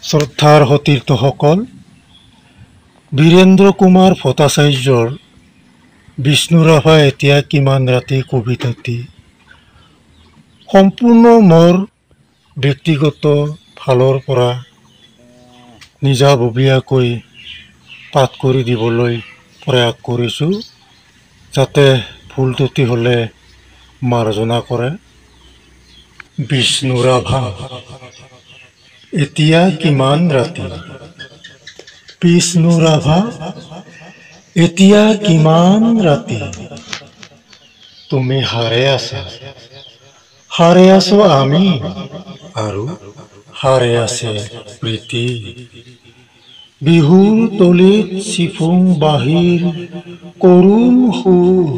শ্ৰদ্ধাৰ সতীৰ্থসকল, বীৰেন্দ্ৰ কুমাৰ ভট্টাচাৰ্যৰ বিষ্ণুৰাভা এতিয়া কিমান ৰাতি কবিতাটি সম্পূৰ্ণ মোৰ ব্যক্তিগত ফালৰ পৰা নিজাববীয়াকৈ পাঠ কৰি দিবলৈ প্ৰয়াস কৰিছোঁ, যাতে ভুল ত্ৰুটি হ'লে মাৰ্জনা কৰে। বিষ্ণুৰাভা এতিয়া কিমান ৰাতি, বিষ্ণুৰাভা এতিয়া কিমান ৰাতি, তুমি সাৰে আছা, সাৰে আছো আমি, আৰু সাৰে আছে প্ৰীতি। বিহুৰ তলিত চিফুং বাঁহীৰ কৰুণ সুৰ,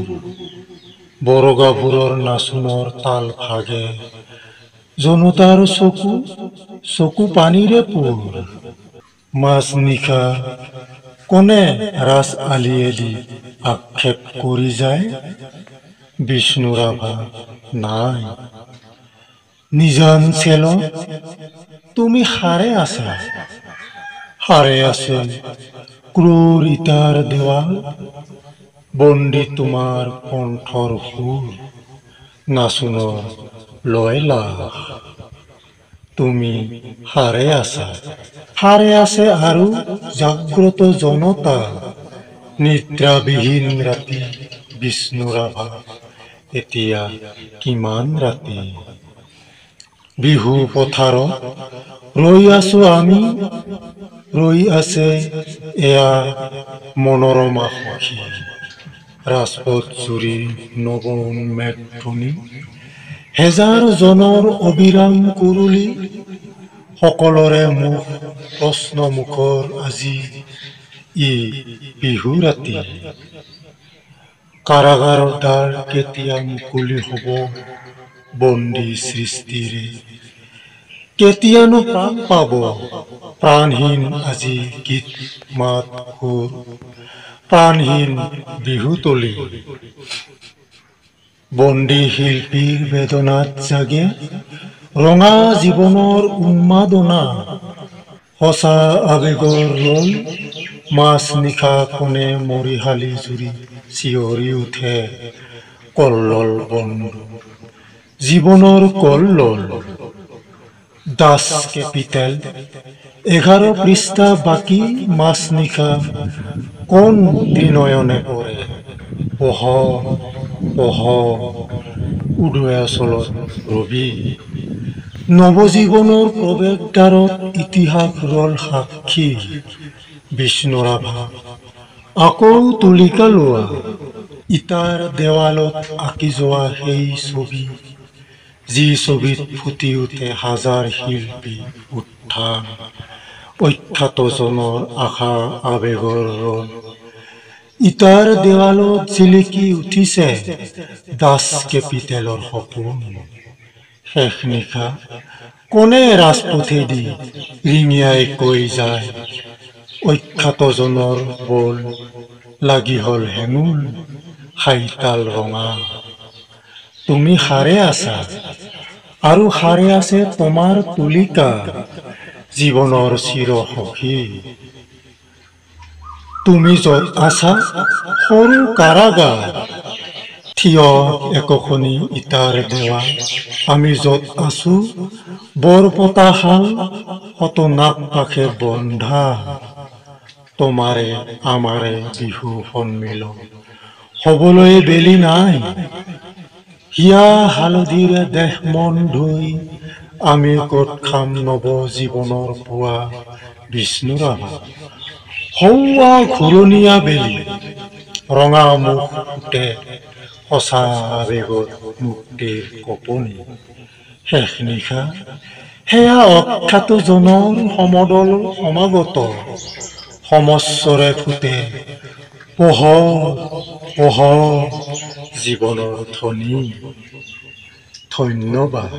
বৰগাভৰুৰ নাচোনৰ তাল ভাগে, জনতাৰ চকু পানীৰে পোৰ। মাজ নিশা কোনে ৰাজ আলিয়েলি আক্ষেপ কৰি যায়, বিষ্ণুৰাভা নাই। নিজান চেলত তুমি সাৰে আছা, সাৰে আছে ক্ৰূৰ ইটাৰ দেৱাল, বন্দী তোমাৰ কণ্ঠৰ সুৰ, নাচোনৰ লয় লাহ। তুমি সাৰে আছা, সাৰে আছে আৰু জাগ্ৰত জনতা, নিদ্ৰাবিহীন ৰাতি, বিষ্ণুৰাভা এতিয়া কিমান ৰাতি। বিহু পথাৰত ৰৈ আছো আমি, ৰৈ আছে এয়া মনোৰমা সখী, ৰাজপথ জুৰি নৱন মেঘধ্বনি, হেজাৰ জনৰ অবিৰাম কুৰুলি, সকলোৰে মুখ প্ৰশ্নমুখৰ আজি ই বিহু ৰাতি। কাৰাগাৰৰ দ্বাৰ কেতিয়া মুকলি হ'ব বন্দী সৃষ্টিৰে, কেতিয়ানো প্ৰাণ পাব প্ৰাণহীন আজি গীত মাত সুৰ, প্ৰাণহীন বিহুতলী। বন্দী শিল্পীৰ বেদনাত জাগে ৰঙা জীৱনৰ উন্মাদনা, সঁচা আবেগৰ ৰল মাজ নিশা কোণে মৰিশালী জুৰি চিঞৰি উঠে কল্লোল বন্ধু, জীৱনৰ কল্লোল। দাস কেপিটেল 11 পৃষ্ঠা বাকী, মাজ নিশা কোন ত্ৰিনয়নে পৰে, পঢ় পঢ় উদয়াচলত ৰবি। নৱজীৱনৰ প্ৰৱেশদ্বাৰত ইতিহাস ৰল সাক্ষী, বিষ্ণুৰাভা আকৌ তুলিকা লোৱা। ইটাৰ দেৱালত আঁকি যোৱা সেই ছবি, যি ছবিত ফুটি উঠে হাজাৰ শিল্পী উত্থান, অখ্যাতজনৰ আশা আবেগৰ ৰল। ইটাৰ দেৱালত জিলিকি উঠিছে দাস কেপিটেলৰ সপোন। শেষ নিশা কোনে ৰাজপথেদি ৰিঙিয়াই কৈ যায়, অখ্যাতজনৰ বল লাগি হ'ল হেঙুল, সাইতাল ৰঙা। তুমি সাৰে আছা, আৰু সাৰে আছে তোমাৰ তুলিকা, জীৱনৰ চিৰ সখী। তুমি য'ত আছা সৰু কাৰাগাৰ, থিয় একোখনি ইটাৰ দেৱাল, আমি য'ত আছো বৰপতা শাল, শত নাগ পাশে বন্ধা, তোমাৰে আমাৰে বিহু সন্মিলন হ'বলৈ বেলি নাই। হিয়া হালধিৰে দেহ মন ধুই আমি ক'ত খাম নৱ জীৱনৰ পুৱা, বিষ্ণুৰাভা সৌৱা ঘূৰণীয়া বেলি, ৰঙা মুখ ফুটে সঁচা আবেগত মুক্তিৰ কপনি। শেষ নিশা সেয়া অখ্যাতজনৰ সমদল সমাগত, সমস্বৰে ফুটে পোহৰ পোহৰ জীৱনৰ ধ্বনি। ধন্যবাদ।